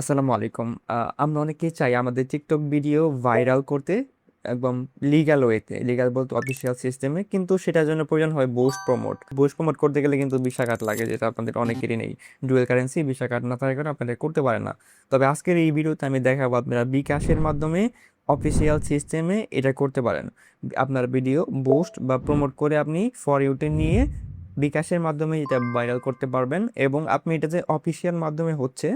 আসসালামু আলাইকুম। আমরা অনেকেই চাই আমাদের টিকটক ভিডিও ভাইরাল করতে একদম লিগ্যাল ওয়েতে, লিগ্যাল বলতে অফিসিয়াল সিস্টেমে, কিন্তু সেটার জন্য প্রয়োজন হয় বুস্ট প্রমোট করতে গেলে কিন্তু ভিসা কার্ড লাগে, যেটা আপনাদের অনেকেরই নেই। ডুয়েল কারেন্সি ভিসা কার্ড না থাকার কারণে আপনারা করতে পারেন না। তবে আজকের এই ভিডিওতে আমি দেখাবো আপনারা বিকাশের মাধ্যমে অফিসিয়াল সিস্টেমে এটা করতে পারেন। আপনার ভিডিও বুস্ট বা প্রমোট করে আপনি ফর ইউতে নিয়ে বিকাশের মাধ্যমে এটা ভাইরাল করতে পারবেন, এবং আপনি এটা যে অফিসিয়াল মাধ্যমে হচ্ছে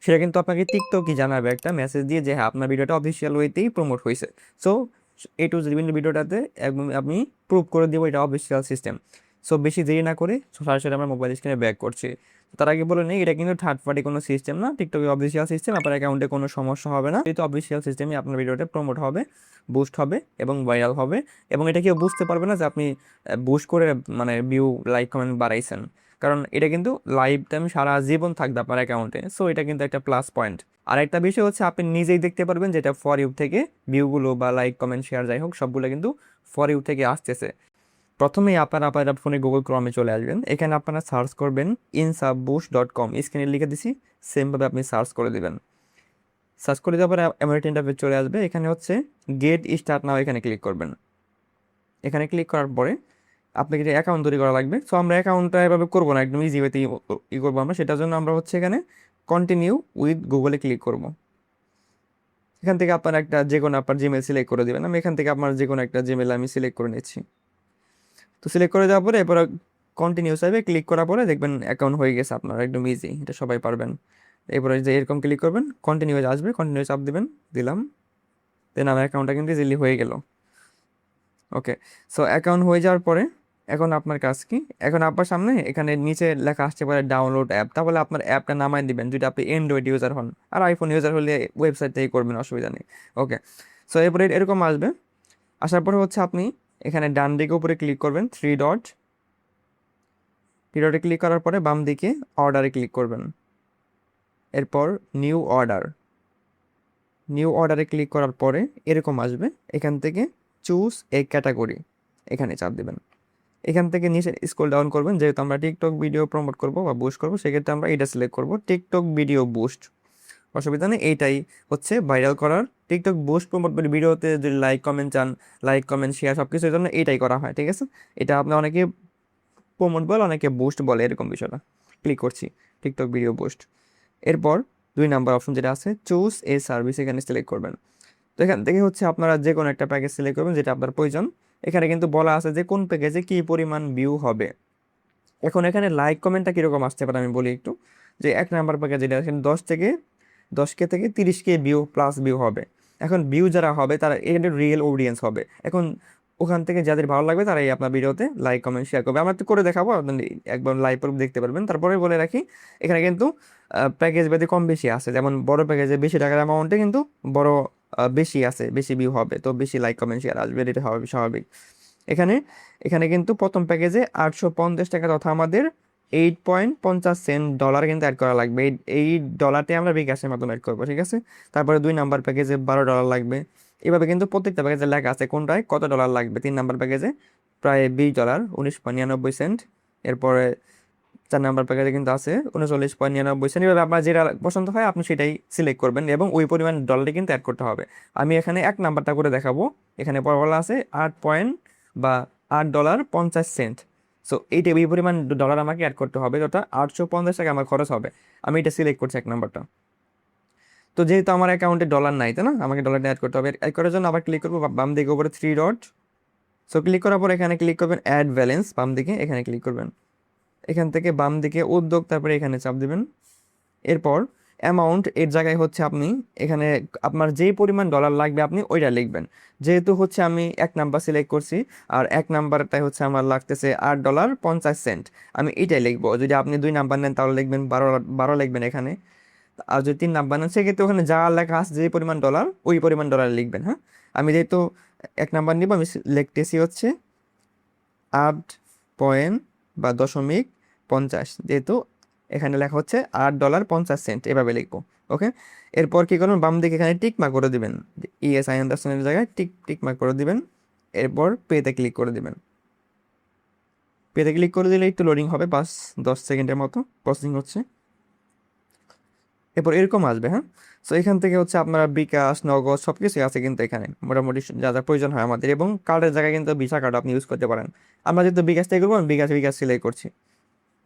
সেটা কিন্তু আপনাকে টিকটকই জানাবে একটা মেসেজ দিয়ে যে হ্যাঁ আপনার ভিডিওটা অফিসিয়াল ওয়েতেই প্রমোট হয়েছে। সো এ টু জেড ভিডিওটাতে একদম আমি প্রুভ করে দেবো এটা অফিসিয়াল সিস্টেম। সো বেশি দেরি না করে সরাসরি আমার মোবাইল স্ক্রিনে ব্যাক করছি। তার আগে বলে নেই, এটা কিন্তু থার্ড পার্টি কোনো সিস্টেম না, টিকটকের অফিসিয়াল সিস্টেম। আপনার অ্যাকাউন্টে কোনো সমস্যা হবে না, এটা অফিসিয়াল সিস্টেমে আপনার ভিডিওটা প্রমোট হবে, বুস্ট হবে এবং ভাইরাল হবে। এবং এটা কেউ বুঝতে পারবে না যে আপনি বুস্ট করে মানে ভিউ লাইক কমেন্ট বাড়াইছেন, কারণ এটা কিন্তু লাইফ টাইম সারা জীবন থাকবে আপনার অ্যাকাউন্টে। সো এটা কিন্তু একটা প্লাস পয়েন্ট। আর একটা বিষয় হচ্ছে আপনি নিজেই দেখতে পারবেন যেটা ফর ইউ থেকে ভিউগুলো বা লাইক কমেন্ট শেয়ার যাই হোক সবগুলো কিন্তু ফর ইউ থেকে আসতেছে। প্রথমেই আপনারা আপনার ফোনে গুগল ক্রমে চলে আসবেন, এখানে আপনারা সার্চ করবেন insubboost.com, স্ক্রিনে লিখে দিছি, সেমভাবে আপনি সার্চ করে দিবেন। সার্চ করে দেওয়ার পরে এমন একটা ইন্টারফেস চলে আসবে, এখানে হচ্ছে গেট স্টার্ট নাও, এখানে ক্লিক করবেন। এখানে ক্লিক করার পরে আপনাকে যে অ্যাকাউন্ট তৈরি করা লাগবে। সো আমরা অ্যাকাউন্টটা এভাবে করবো না, একদম ইজি ওয়েতে করবো আমরা। সেটার জন্য আমরা হচ্ছে এখানে কন্টিনিউ উইথ গুগলে ক্লিক করব। এখান থেকে আপনার একটা যে কোনো আপনার জিমেল সিলেক্ট করে দেবেন। আমি এখান থেকে আপনার যে কোনো একটা জিমেল আমি সিলেক্ট করে নিচ্ছি। তো সিলেক্ট করে দেওয়ার পরে এরপর কন্টিনিউ চাইবে, ক্লিক করার পরে দেখবেন অ্যাকাউন্ট হয়ে গেছে আপনার, একদম ইজি, এটা সবাই পারবেন। এরপরে যে এরকম ক্লিক করবেন, কন্টিনিউ আসবে, কন্টিনিউ চাপ দিবেন, দিলাম, দেন আমার অ্যাকাউন্টটা কিন্তু ইজিলি হয়ে গেল। ওকে, সো অ্যাকাউন্ট হয়ে যাওয়ার পরে এখন আপনার কাজ কি, এখন আপনার সামনে এখানে নিচে লেখা আসতে পারে ডাউনলোড অ্যাপ। তাহলে আপনার অ্যাপটা নামায় দিবেন যদি আপনি অ্যান্ড্রয়েড ইউজার হন, আর আইফোন ইউজার হলে ওয়েবসাইট থেকে করবেন, অসুবিধা নেই। ওকে, সো এরপরে এরকম আসবে। আসার পরে হচ্ছে আপনি এখানে ডান দিকে উপরে ক্লিক করবেন, থ্রি ডটে ক্লিক করার পরে বাম দিকে অর্ডারে ক্লিক করবেন। এরপর নিউ অর্ডারে ক্লিক করার পরে এরকম আসবে, এখান থেকে চুজ এ ক্যাটাগরি, এখানে চাপ দেবেন। এখান থেকে নিচে স্ক্রল ডাউন করবেন, যেহেতু আমরা টিকটক ভিডিও প্রমোট করব বা বুস্ট করব, সেক্ষেত্রে আমরা এটা সিলেক্ট করব, টিকটক ভিডিও বুস্ট। অসুবিধা নেই, এইটাই হচ্ছে ভাইরাল করার। টিকটক বুস্ট প্রমোট ভিডিওতে যদি লাইক কমেন্ট চান, লাইক কমেন্ট শেয়ার সব কিছুর জন্য এইটাই করা হয়, ঠিক আছে। এটা আপনি অনেকে প্রমোট বলে, অনেকে বুস্ট বলে, এরকম বিষয়টা। ক্লিক করছি টিকটক ভিডিও বুস্ট। এরপর 2 নাম্বার অপশন যেটা আছে চুজ এ সার্ভিস, এখানে সিলেক্ট করবেন। তো এখান থেকে হচ্ছে আপনারা যে কোনো একটা প্যাকেজ সিলেক্ট করবেন যেটা আপনার প্রয়োজন। এখানে কিন্তু বলা আছে যে কোন প্যাকেজে কি পরিমাণ ভিউ হবে। এখন এখানে লাইক কমেন্টটা কিরকম আসতে পারে আমি বলি একটু। যে 1 নাম্বার প্যাকেজ যেটা, এখানে 10K থেকে 30K ভিউ প্লাস ভিউ হবে। এখন ভিউ যারা হবে তারা এখানে রিয়েল অডিয়েন্স হবে। এখন ওখান থেকে যাদের ভালো লাগবে তারাই আপনার ভিডিওতে লাইক কমেন্ট শেয়ার করবে। আমরা তো করে দেখাবো, আপনি একবার লাইভ প্রুফ দেখতে পারবেন। তারপরে বলে রাখি, এখানে কিন্তু প্যাকেজ ভেদে কম বেশি আছে। যেমন বড় প্যাকেজে বেশি টাকার অ্যামাউন্টে কিন্তু বড় বেশি আছে, বেশি ভিউ হবে, তো বেশি লাইক কমেন্ট শেয়ার আসবে, এটা হবে স্বাভাবিক। এখানে এখানে কিন্তু প্রথম প্যাকেজে 850 টাকা, তথা আমাদের 8.50 সেন্ট ডলার কিন্তু অ্যাড করা লাগবে। এই ডলারটি আমরা বিকাশের মাধ্যমে অ্যাড করবো, ঠিক আছে। তারপরে 2 নাম্বার প্যাকেজে $12 লাগবে। এভাবে কিন্তু প্রত্যেকটা প্যাকেজে লেখা আছে কোনটায় কত ডলার লাগবে। 3 নাম্বার প্যাকেজে প্রায় $20, 19.99 সেন্ট। এরপরে 4 নাম্বার প্যাকেজে কিন্তু আছে 39.99 সেন্ট। এভাবে আপনার যেটা পছন্দ হয় আপনি সেটাই সিলেক্ট করবেন, এবং ওই পরিমাণ ডলারটি কিন্তু অ্যাড করতে হবে। আমি এখানে 1 নাম্বারটা করে দেখাবো। এখানে বলা আছে 8.50 সেন্ট। সো এইটা এই পরিমাণ ডলার আমাকে অ্যাড করতে হবে, ওটা 850 টাকা আমার খরচ হবে। আমি এটা সিলেক্ট করছি 1 নাম্বারটা। তো যেহেতু আমার অ্যাকাউন্টে ডলার নাই, তাই না, আমাকে ডলারটা অ্যাড করতে হবে। অ্যাড করার জন্য আবার ক্লিক করবো বাম দিকে উপরে 3 ডট। সো ক্লিক করার পর এখানে ক্লিক করবেন অ্যাড ব্যালেন্স, বাম দিকে এখানে ক্লিক করবেন। এখান থেকে বাম দিকে উদ্যোগ, তারপরে এখানে চাপ দিবেন। এরপর অ্যামাউন্ট এর জায়গায় হচ্ছে আপনি এখানে আপনার যেই পরিমাণ ডলার লাগবে আপনি ওইটা লিখবেন। যেহেতু হচ্ছে আমি 1 নাম্বার সিলেক্ট করছি, আর 1 নাম্বারটাই হচ্ছে আমার লাগতেছে $8.50, আমি এটাই লিখবো। যদি আপনি 2 নাম্বার নেন তাহলে লিখবেন 12 লিখবেন এখানে। আর যদি 3 নাম্বার নেন সেক্ষেত্রে ওখানে যা লেখা আছে যে পরিমাণ ডলার ওই পরিমাণ ডলার লিখবেন। হ্যাঁ, আমি যেহেতু 1 নাম্বার নিব, আমি লিখতেছি হচ্ছে 8 পয়েন্ট বা 0.50, যেহেতু এখানে লেখা হচ্ছে $8.50, এভাবে লিখবো। ওকে, এরপর কি করবেন, বাম দিকে এখানে টিক মার্ক করে দিবেন, ইএস আই আন্ডারস্ট্যান্ডের জায়গায় টিক মার্ক করে দিবেন। এরপর পেতে ক্লিক করে দিবেন। পেতে ক্লিক করে দিলে একটু লোডিং হবে, 5-10 সেকেন্ডের মতো প্রসেসিং হচ্ছে। এরপর এরকম আসবে, হ্যাঁ। সো এখান থেকে হচ্ছে আপনারা বিকাশ, নগদ সব কিছুই আছে কিন্তু এখানে মোটামুটি যা যা প্রয়োজন হয় আমাদের, এবং কার্ডের জায়গায় কিন্তু ভিসা কার্ড আপনি ইউজ করতে পারেন। আমরা যেহেতু বিকাশ থেকে করবো, আমি বিকাশ বিকাশ সিলেক্ট করছি।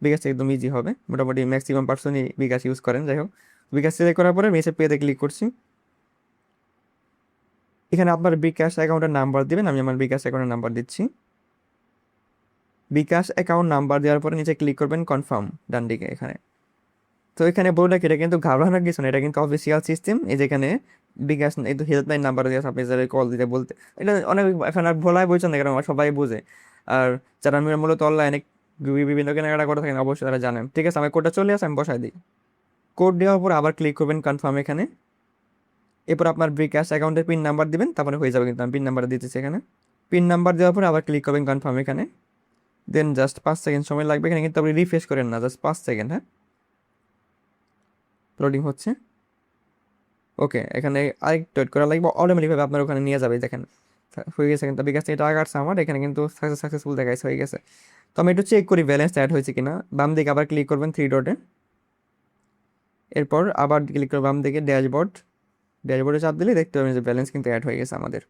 বিকাশ একদম ইজি হবে, মোটামুটি ম্যাক্সিমাম পার্সনই বিকাশ ইউজ করেন। যাই হোক, বিকাশ সিলেক্ট করার পরে মেসেজ পেতে ক্লিক করছি। এখানে আপনার বিকাশ অ্যাকাউন্টের নাম্বার দিবেন, আমি আমার বিকাশ অ্যাকাউন্টের নাম্বার দিচ্ছি। বিকাশ অ্যাকাউন্ট নাম্বার দেওয়ার পরে নিচে ক্লিক করবেন কনফার্ম, ডান দিকে এখানে। তো এখানে বলে রাখি, এটা কিন্তু ঘাবড়ানোর কিছু না, এটা কিন্তু অফিসিয়াল সিস্টেম। এই যেখানে বিকাশ এই তো হেল্পলাইন নাম্বার দিয়ে আপনি যারা কল দিতে বলতে, এটা অনেক এখন আর ভোলাই বলছেন না, কারণ সবাই বুঝে। আর যারা মূলত অনলাইনে বিভিন্ন কেনাকাটা করে থাকেন অবশ্যই তারা জানেন। ঠিক আছে, আমার কোডটা চলে আসে, আমি বসাই দিই। কোড দেওয়ার পর আবার ক্লিক করবেন কনফার্ম এখানে। এরপর আপনার বিকাশ অ্যাকাউন্টের পিন নাম্বার দিবেন, তারপরে হয়ে যাবে। কিন্তু আমি পিন নাম্বার দিতেছি এখানে। পিন নাম্বার দেওয়ার পর আবার ক্লিক করবেন কনফার্ম এখানে। দেন জাস্ট 5 সেকেন্ড সময় লাগবে এখানে, কিন্তু আপনি রিফ্রেশ করেন না, জাস্ট 5 সেকেন্ড, হ্যাঁ। লোডিং হচ্ছে। ওকে, এখানে আরেকটু ওয়েট করা লাগবে, অটোমেটিকভাবে আপনার ওখানে নিয়ে যাবে। দেখেন হয়ে গেছে, কিন্তু বিকাশ থেকে টাকা কাটছে আমার, এখানে কিন্তু সাকসেসফুল দেখাইছে, হয়ে গেছে। তো আমি একটু চেক করি ব্যালেন্স অ্যাড হয়েছে কিনা। বাম দিকে আবার ক্লিক করবেন 3 ডটে। এরপর আবার ক্লিক করবেন বাম দিকে ড্যাশবোর্ড। ড্যাশবোর্ডে চাপ দিলে দেখতে পাবেন যে ব্যালেন্স কিন্তু অ্যাড হয়ে গেছে আমাদের।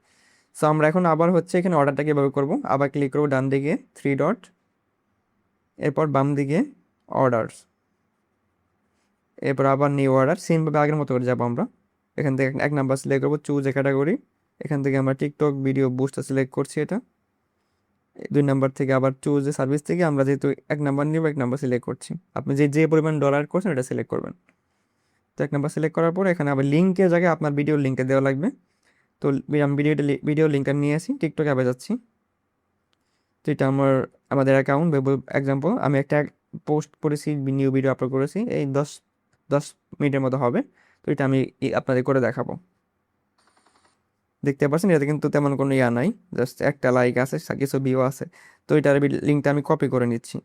সো আমরা এখন আবার হচ্ছে এখানে অর্ডারটা কীভাবে করবো, আবার ক্লিক করবো ডান দিকে 3 ডট, এরপর বাম দিকে অর্ডার, এরপর আবার নিউ অর্ডার। সেমভাবে আগের মতো করে যাবো আমরা। এখান থেকে 1 নাম্বার সিলেক্ট করবো, চুজ এ ক্যাটাগরি। এখান থেকে আমরা টিকটক ভিডিও বুস্টটা সিলেক্ট করছি এটা। 2 নাম্বার থেকে আবার চুজ এ সার্ভিস থেকে আমরা যেহেতু 1 নাম্বার নিব, 1 নাম্বার সিলেক্ট করছি। আপনি যে যে পরিমাণ ডলার করছেন এটা সিলেক্ট করবেন। তো 1 নাম্বার সিলেক্ট করার পর এখানে আবার লিঙ্কের জায়গায় আপনার ভিডিওর লিঙ্কটা দেওয়া লাগবে। তো আমি ভিডিও লিঙ্কটা নিয়ে আসি, টিকটক অ্যাপে যাচ্ছি। তো এটা আমাদের অ্যাকাউন্ট এক্সাম্পল, আমি একটা পোস্ট করেছি, নিউ ভিডিও আপলোড করেছি, এই 10 মিনিটের মতো হবে। তো এটা আমি আপনাদের করে দেখাবো। দেখতে পাচ্ছেন এটাতে কিন্তু তেমন কোনো ইয়া নাই, জাস্ট একটা লাইক আছে, কিছু ভিউ আছে। তো এটার লিঙ্কটা আমি কপি করে নিচ্ছি।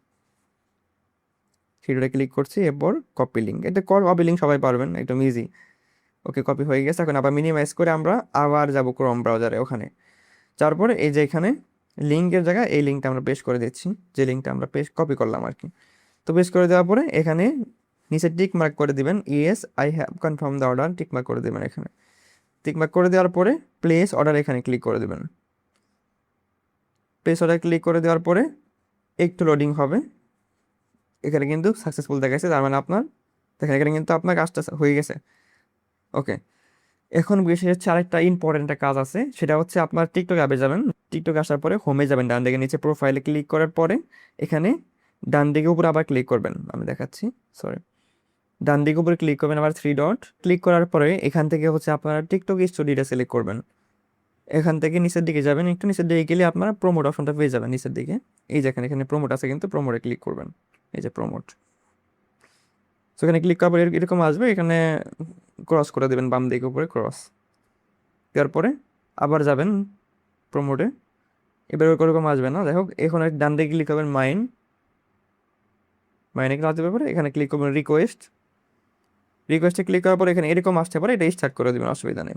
সেটা ক্লিক করছি, এরপর কপি লিঙ্ক। এটা কপি লিঙ্ক সবাই পারবেন, একদম ইজি। ওকে, কপি হয়ে গেছে। এখন আবার মিনিমাইজ করে আমরা আবার যাব ক্রোম ব্রাউজারে, ওখানে যাওয়ার পরে এই যে এখানে লিঙ্কের জায়গায় এই লিঙ্কটা আমরা পেস্ট করে দিচ্ছি, যে লিঙ্কটা আমরা কপি করলাম আর কি। তো পেস্ট করে দেওয়ার পরে এখানে নিচে টিক মার্ক করে দিবেন, yes I have confirm the order, tick mark করে দেবেন এখানে। টিক মার্ক করে দেওয়ার পরে প্লেস অর্ডার এখানে ক্লিক করে দেবেন। প্লেস অর্ডার ক্লিক করে দেওয়ার পরে একটু লোডিং হবে। এখানে কিন্তু সাকসেসফুল দেখাচ্ছে, তার মানে আপনার দেখেন এখানে কিন্তু আপনার কাজটা হয়ে গেছে। ওকে, এখন বিশেষ হচ্ছে আরেকটা ইম্পর্টেন্ট একটা কাজ আছে, সেটা হচ্ছে আপনার টিকটক অ্যাপে যাবেন। টিকটক আসার পরে হোমে যাবেন, ডান দিকে নিচে প্রোফাইলে ক্লিক করার পরে এখানে ডান দিকে উপরে আবার ক্লিক করবেন। আমি দেখাচ্ছি, সরি। ডান দিকে উপরে ক্লিক করবেন, আবার 3 ডট ক্লিক করার পরে এখান থেকে হচ্ছে আপনারা টিকটক স্টুডিওটা সিলেক্ট করবেন। এখান থেকে নিচের দিকে যাবেন, একটু নিচের দিকে গেলে আপনারা প্রোমোট অপশনটা পেয়ে যাবেন নিচের দিকে। এই যে এখানে প্রোমোট আছে, কিন্তু প্রোমোটে ক্লিক করবেন, এই যে প্রোমোট। তো এখানে ক্লিক করার পরে এরকম আসবে, এখানে ক্রস করে দেবেন বাম দিকে উপরে ক্রস দেওয়ার পরে আবার যাবেন প্রোমোটে। এবার ওরকম আসবে না, যাই হোক। এখন ডান দিকে ক্লিক করবেন মাইনে ক্লাস দেওয়ার পরে এখানে ক্লিক করবেন রিকোয়েস্টে ক্লিক করার পরে এখানে এরকম আসতে পারে, এটা স্টার্ট করে দেবেন, অসুবিধা নেই।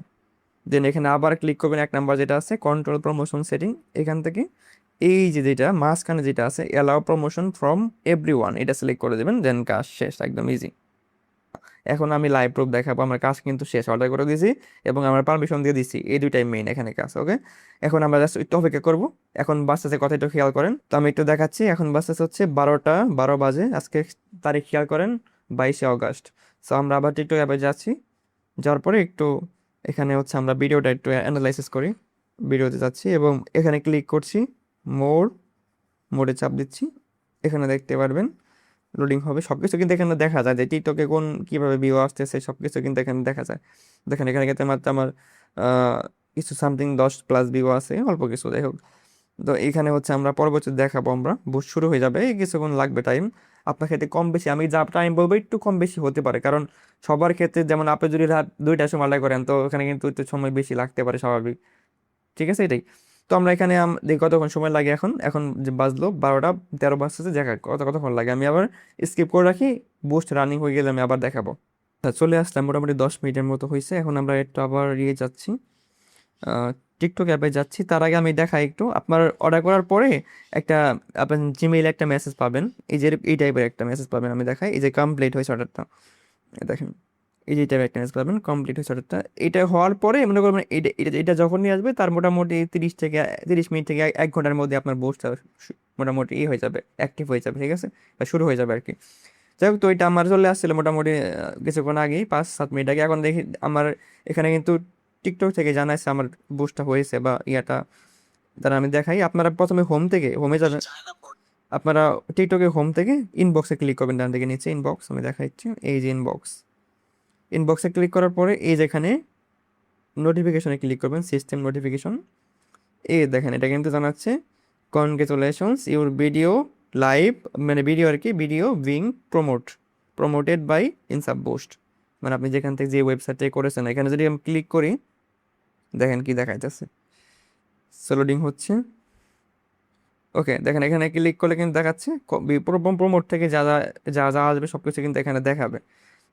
দেন এখানে আবার ক্লিক করবেন 1 নাম্বার যেটা আছে কন্ট্রোল প্রমোশন সেটিং, এখান থেকে এই যে যেটা মাঝখানে যেটা আছে অ্যালাউ প্রমোশন ফ্রম এভরিওয়ান, এটা সিলেক্ট করে দেবেন। দেন কাজ শেষ, একদম ইজি। এখন আমি লাইভ প্রুফ দেখাবো, আমার কাজ কিন্তু শেষ, অর্ডার করে দিয়েছি এবং আমার পারমিশন দিয়ে দিচ্ছি, এই দুইটাই মেইন এখানে কাজ। ওকে, এখন আমরা জাস্ট একটু অপেক্ষা করবো। এখন বাসতেছে, কথা একটু খেয়াল করেন। তো আমি একটু দেখাচ্ছি, এখন বাসতেছে হচ্ছে 12টা 12 বাজে, আজকে তারিখ খেয়াল করেন 22শে অগাস্ট। সো আমরা আবার টিকটক অ্যাপে যাচ্ছি, যাওয়ার পরে একটু এখানে হচ্ছে আমরা ভিডিওটা একটু অ্যানালাইসিস করি। ভিডিওতে যাচ্ছি এবং এখানে ক্লিক করছি, মোডে চাপ দিচ্ছি। এখানে দেখতে পারবেন লোডিং হবে, সব কিছু কিন্তু এখানে দেখা যায় যে টিকটকে কীভাবে ভিউ আসতেছে, সব কিছু কিন্তু এখানে দেখা যায়। দেখেন এখানে কিন্তু মাত্র আমার কিছু সামথিং 10+ ভিউ আছে, অল্প কিছু, যাই হোক। তো এখানে হচ্ছে আমরা পরবর্তীতে দেখাবো, আমরা বুস্ট শুরু হয়ে যাবে, এই কিছুক্ষণ লাগবে টাইম। আপনার ক্ষেত্রে কম বেশি, আমি যা টাইম বলবো একটু কম বেশি হতে পারে, কারণ সবার ক্ষেত্রে যেমন আপনি যদি রাত 2টার সময় অর্ডার করেন, তো ওখানে কিন্তু একটু সময় বেশি লাগতে পারে, স্বাভাবিক। ঠিক আছে, এটাই। তো আমরা এখানে দেখি কতক্ষণ সময় লাগে। এখন এখন যে বাজলো 12টা 13 বাজতেছে, দেখা কতক্ষণ লাগে। আমি আবার স্কিপ করে রাখি, বুস্ট রানিং হয়ে গেলে আমি আবার দেখাবো। চলে আসলাম, মোটামুটি 10 মিনিটের মতো হয়েছে। এখন আমরা একটু আবার যাচ্ছি, টিকটক অ্যাপে যাচ্ছি। তার আগে আমি দেখাই একটু, আপনার অর্ডার করার পরে একটা আপনার জিমেইলে একটা মেসেজ পাবেন, এই যে এই টাইপের একটা মেসেজ পাবেন। আমি দেখাই, এই যে কমপ্লিট হয়েছে অর্ডারটা, দেখেন এই যে এটা একটা ম্যাচ করবেন, কমপ্লিট হয়েছে অর্থাৎ এটা হওয়ার পরে মনে করবেন এটা এটা এটা যখনই আসবে তার মোটামুটি 30 মিনিট থেকে 1 ঘন্টার মধ্যে আপনার বোস্টটা মোটামুটি হয়ে যাবে, অ্যাক্টিভ হয়ে যাবে, ঠিক আছে, বা শুরু হয়ে যাবে আর কি। যাই হোক, তো এটা আমার চলে আসছিল মোটামুটি কিছুক্ষণ আগেই, 5-7 মিনিট আগে। এখন দেখি আমার এখানে কিন্তু টিকটক থেকে জানাইছে আমার বুস্টটা হয়েছে বা ইয়াটা। তারা আমি দেখাই, আপনারা প্রথমে হোমে যাবেন। আপনারা টিকটকে হোম থেকে ইনবক্সে ক্লিক করবেন, ডান দিকে নিচে ইনবক্স আমি দেখাচ্ছি, এই যে ইনবক্সে ক্লিক করার পরে এই যেখানে নোটিফিকেশনে ক্লিক করবেন, সিস্টেম নোটিফিকেশন। এই দেখেন এটা কিন্তু জানাচ্ছে কনগ্রেচুলেশনস ইউর ভিডিও লাইভ, মানে ভিডিও আর কি, ভিডিও বিং প্রমোটেড বাই ইনসাব বুস্ট। মানে আপনি যেখান থেকে যে ওয়েবসাইট থেকে করেছেন, এখানে যদি আমি ক্লিক করি দেখেন কি দেখা যাচ্ছে, লোডিং হচ্ছে। ওকে, দেখেন এখানে ক্লিক করলে কিন্তু দেখাচ্ছে প্রমোট থেকে যা যা যা যা আসবে সব কিছু কিন্তু এখানে দেখাবে।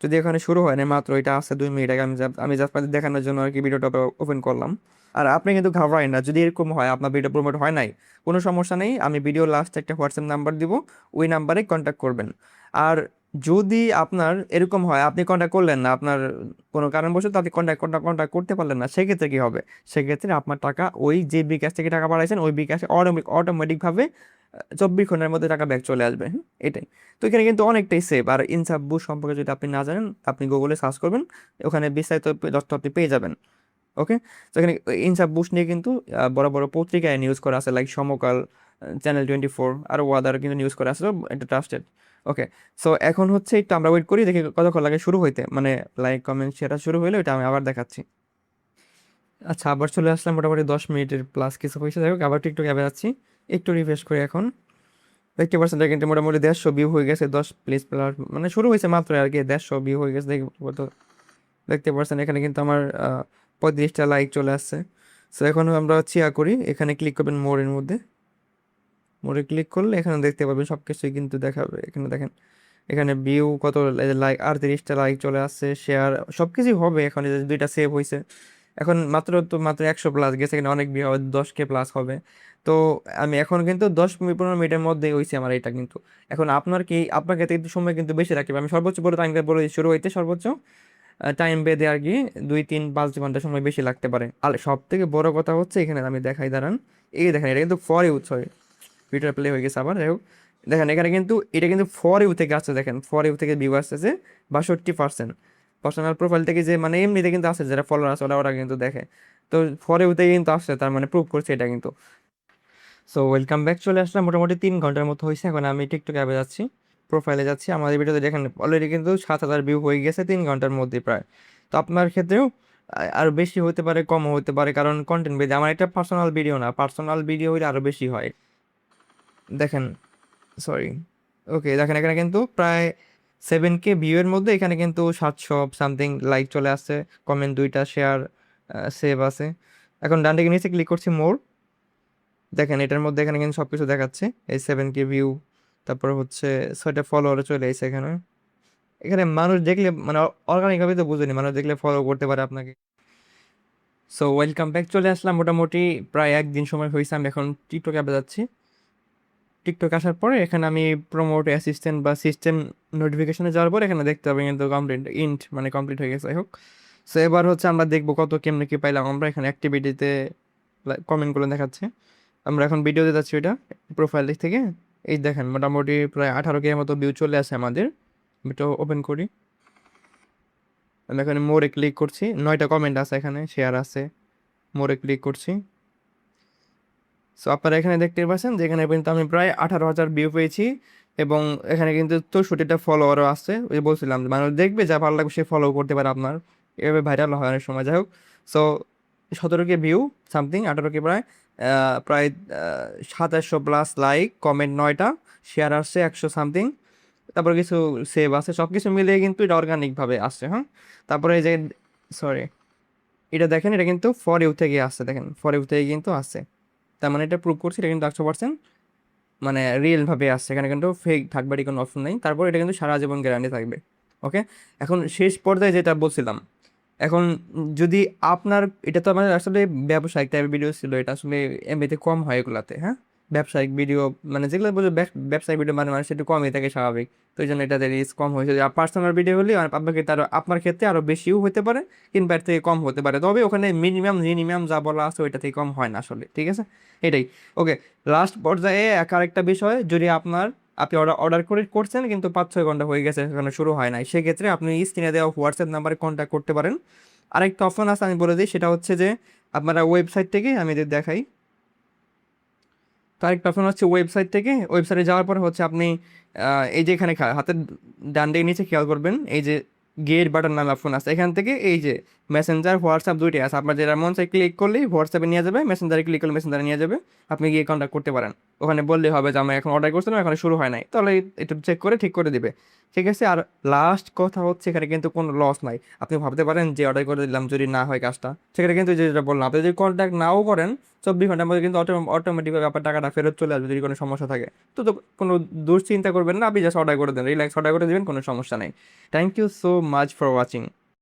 যদি এখানে শুরু হয় না, মাত্র এটা আছে 2 মিনিট আগে, আমি জাস্ট দেখানোর জন্য আর কি ভিডিওটা ওপেন করলাম। আর আপনি কিন্তু ঘাবড়াই না, যদি এরকম হয় আপনার ভিডিও প্রমোট হয় নাই, কোনো সমস্যা নেই, আমি ভিডিও লাস্টে একটা হোয়াটসঅ্যাপ নাম্বার দিব, ওই নাম্বারে কন্ট্যাক্ট করবেন। আর যদি আপনার এরকম হয় আপনি কন্ট্যাক্ট করলেন না, আপনার কোনো কারণবশত আপনি কন্ট্যাক্ট করতে পারলেন না, সেক্ষেত্রে কি হবে? সেক্ষেত্রে আপনার টাকা ওই যে বিকাশ থেকে টাকা পাঠাইছেন ওই বিকাশে অটোমেটিকভাবে 24 ঘন্টার মধ্যে টাকা ব্যাক চলে আসবে। হ্যাঁ, এটাই। তো এখানে কিন্তু অনেকটাই সেভ। আর ইনসাফ বুস্ট সম্পর্কে যদি আপনি না জানেন, আপনি গুগলে সার্চ করবেন, ওখানে বিস্তারিত তথ্য আপনি পেয়ে যাবেন। ওকে, তো এখানে ইনসাফ বুস্ট নিয়ে কিন্তু বড় বড় পত্রিকায় নিউজ করা আছে, লাইক সমকাল, চ্যানেল 24, আর ওয়াদার কিন্তু নিউজ করা আছে, এটা ট্রাস্টেড। ওকে, সো এখন হচ্ছে একটু আমরা ওয়েট করি, দেখি কতক্ষণ লাগে শুরু হইতে, মানে লাইক কমেন্ট শেয়ার শুরু হইলে ওইটা আমি আবার দেখাচ্ছি। আচ্ছা, আবার চলে আসলাম, মোটামুটি 10 মিনিটের প্লাস কিছু হয়েছে। যাই হোক, আবার টিকটক অ্যাপে যাচ্ছি, একটু রিফ্রেশ করি। এখন 50% কিন্তু মোটামুটি 150 ভিউ হয়ে গেছে, 10 প্লেস প্লাস, মানে শুরু হয়েছে মাত্র আর কি, 150 ভিউ হয়ে গেছে দেখতে পাচ্ছেন। এখানে কিন্তু আমার 35টা লাইক চলে আসছে। সো এখন আমরা চিয়া করি, এখানে ক্লিক করবেন মোড়ের মধ্যে। মোড়ে ক্লিক করলে এখানে দেখতে পাবেন সব কিছুই কিন্তু দেখাবে। এখানে দেখেন, এখানে ভিউ কত, লাইক 38টা লাইক চলে আসছে, শেয়ার সব কিছুই হবে। এখন এই যে 2টা সেভ হয়েছে, এখন মাত্র 100 প্লাস গেছে, এখানে অনেক ভিউ হবে, 10K প্লাস হবে। তো আমি এখন কিন্তু 10-15 মিনিটের মধ্যে হয়েছে আমার এটা কিন্তু। এখন আপনার ক্ষেত্রে কিন্তু সময় কিন্তু বেশি রাখবে, আমি সর্বোচ্চ বলে টাইম বলে দিই, শুরু হইতে সর্বোচ্চ টাইম বেঁধে আর কি 2-3-5 ঘন্টা সময় বেশি লাগতে পারে। আর সব থেকে বড় কথা হচ্ছে এখানে আমি দেখাই, দাঁড়ান, এই দেখেন এটা কিন্তু ফর ইউ, সরি ভিডিওটা প্লে হয়ে গেছে আবার। যাই হোক, দেখেন এখানে কিন্তু এটা কিন্তু ফর ইউ থেকে আসছে, দেখেন ফর ইউ থেকে ভিউ আসতেছে 62%। পার্সোনাল প্রোফাইল থেকে যে মানে এমনিতে কিন্তু আসছে, যারা ফলোয়ার আছে ওরা ওরা কিন্তু দেখে। তো ফর ইউ থেকে কিন্তু আসছে, তার মানে প্রুভ করছে এটা কিন্তু। সো ওয়েলকাম ব্যাক, চলে আসলাম, মোটামুটি 3 ঘন্টার মতো হয়েছে। এখন আমি টিকটক অ্যাপে যাচ্ছি, প্রোফাইলে যাচ্ছি, আমাদের ভিডিওতে দেখেন অলরেডি কিন্তু 7,000 ভিউ হয়ে গেছে 3 ঘন্টার মধ্যে প্রায়। তো আপনার ক্ষেত্রেও আরও বেশি হতে পারে, কমও হতে পারে, কারণ কন্টেন্ট বেঁধে, আমার একটা পার্সোনাল ভিডিও না, পার্সোনাল ভিডিও হলে আরও বেশি হয়। দেখেন, সরি, ওকে, দেখেন এখানে কিন্তু প্রায় 7K ভিউয়ের মধ্যে এখানে কিন্তু 700 সামথিং লাইক চলে আসছে, কমেন্ট 2টা, শেয়ার সেভ আছে। এখন ডান দিকে নিচে ক্লিক করছি মোর, দেখেন এটার মধ্যে এখানে কিন্তু সব কিছু দেখাচ্ছে, এই 7K ভিউ, তারপর হচ্ছে 6টা ফলোয়ারও চলে এসেছে এখানে। এখানে মানুষ দেখলে মানে অর্গানিকভাবে তো বুঝেনি, মানুষ দেখলে ফলো করতে পারে আপনাকে। সো ওয়েলকাম ব্যাক, চলে আসলাম, মোটামুটি প্রায় একদিন সময় হয়েছে। আমি এখন টিকটক অ্যাপে যাচ্ছি। টিকটক আসার পরে এখানে আমি প্রমোট অ্যাসিস্ট্যান্ট বা সিস্টেম নোটিফিকেশনে যাওয়ার পর এখানে দেখতে হবে কিন্তু কমপ্লিট হয়ে গেছে। যাই হোক, সো এবার হচ্ছে আমরা দেখবো কত কেমনে কি পাইলাম আমরা। এখানে অ্যাক্টিভিটিতে কমেন্টগুলো দেখাচ্ছে, আমরা এখন ভিডিওতে যাচ্ছি ওইটা প্রোফাইল থেকে। এই দেখেন মোটামুটি প্রায় 18K মতো ভিউ চলে আসে আমাদের। এটা ওপেন করি, আমি এখানে মোরে ক্লিক করছি, 9টা কমেন্ট আছে, এখানে শেয়ার আছে, মোরে ক্লিক করছি। সো আপনারা এখানে দেখতে পাচ্ছেন যে এখানে কিন্তু আমি প্রায় 18,000 ভিউ পেয়েছি, এবং এখানে কিন্তু 64টা ফলোয়ারও আছে। ওই যে বলছিলাম যে মানুষ দেখবে, যা ভালো লাগবে সে ফলো করতে পারে আপনার, এভাবে ভাইরাল হয় অনেক সময়। যাই হোক, so 17K view something, 18K প্রায়, প্রায় 2700 প্লাস লাইক, কমেন্ট 9টা, শেয়ার আসছে 100 সামথিং, তারপরে কিছু সেভ আছে, সব কিছু মিলিয়ে কিন্তু এটা অর্গানিকভাবে আসছে। হ্যাঁ, তারপরে এই যে, সরি, এটা দেখেন, এটা কিন্তু ফর ইউ থেকে আসছে, দেখেন ফর ইউ থেকে কিন্তু আসছে, তার মানে এটা প্রুভ করছি এটা কিন্তু 100% মানে রিয়েল ভাবে আসছে, এখানে কিন্তু ফেক থাকবার কোনো অপশন নেই। তারপর এটা কিন্তু সারা জীবন গ্যারান্টি থাকবে। ওকে, এখন শেষ পর্যায়ে যেটা বলছিলাম, এখন যদি আপনার, এটা তো আমাদের আসলে ব্যবসায়িক টাইপের ভিডিও ছিল, এটা আসলে এমবিতে কম হয় এগুলাতে। হ্যাঁ, ব্যবসায়িক ভিডিও মানে যেগুলো বলছে ব্যবসায়িক ভিডিও মানে মানুষ একটু কমই থাকে, স্বাভাবিক। তো এই জন্য এটাতে রিস্ক কম হয়েছে। আর পার্সোনাল ভিডিও হলে আপনাকে তার আপনার ক্ষেত্রে আরও বেশিও হতে পারে কিংবা এর থেকে কম হতে পারে, তবে ওখানে মিনিমাম যা বলা আছে ওইটা থেকে কম হয় না আসলে, ঠিক আছে? এটাই। ওকে, লাস্ট পর্যায়ে আরেকটা বিষয়, যদি আপনি অর্ডার করছেন কিন্তু 5-6 ঘন্টা হয়ে গেছে এখানে শুরু হয় নাই, সেক্ষেত্রে আপনি স্ক্রিনে দেওয়া হোয়াটসঅ্যাপ নাম্বারে কন্ট্যাক্ট করতে পারেন। আরেকটা অপশন আছে, আমি বলে দিই, সেটা হচ্ছে যে আপনারা ওয়েবসাইট থেকে, আমি এদের দেখাই, তো আরেকটা অপশন হচ্ছে ওয়েবসাইটে যাওয়ার পরে হচ্ছে আপনি এই যে এখানে হাতের ডান দিকে নিচে খেয়াল করবেন, এই যে গেট বাটন নামে অপশন আছে, এখান থেকে এই যে মেসেঞ্জার হোয়াটসঅ্যাপ দুইটাই আছে, আপনার যেটা মন চাই ক্লিক করলেই হোয়াটসঅ্যাপে নিয়ে যাবে, মেসেঞ্জারে ক্লিক করলে মেসেঞ্জারে নিয়ে যাবে, আপনি গিয়ে কন্ট্যাক্ট করতে পারেন। ওখানে বললেই হবে যে আমি এখন অর্ডার করছিলাম, এখন শুরু হয় নাই, তাহলে একটু চেক করে ঠিক করে দিবে, ঠিক আছে? আর লাস্ট কথা হচ্ছে, এখানে কিন্তু কোনো লস নাই। আপনি ভাবতে পারেন যে অর্ডার করে দিলাম যদি না হয় কাজটা, সেখানে কিন্তু যেটা বললাম, আপনি যদি কন্ট্যাক্ট নাও করেন 24 ঘন্টার মধ্যে কিন্তু অটোমেটিকভাবে আপনার টাকাটা ফেরত চলে আসবে যদি কোনো সমস্যা থাকে। তো কোনো দুশ্চিন্তা করবেন না, আপনি জাস্ট অর্ডার করে দেন, রিল্যাক্স অর্ডার করে দেবেন, কোনো সমস্যা নেই। Thank you so much for watching.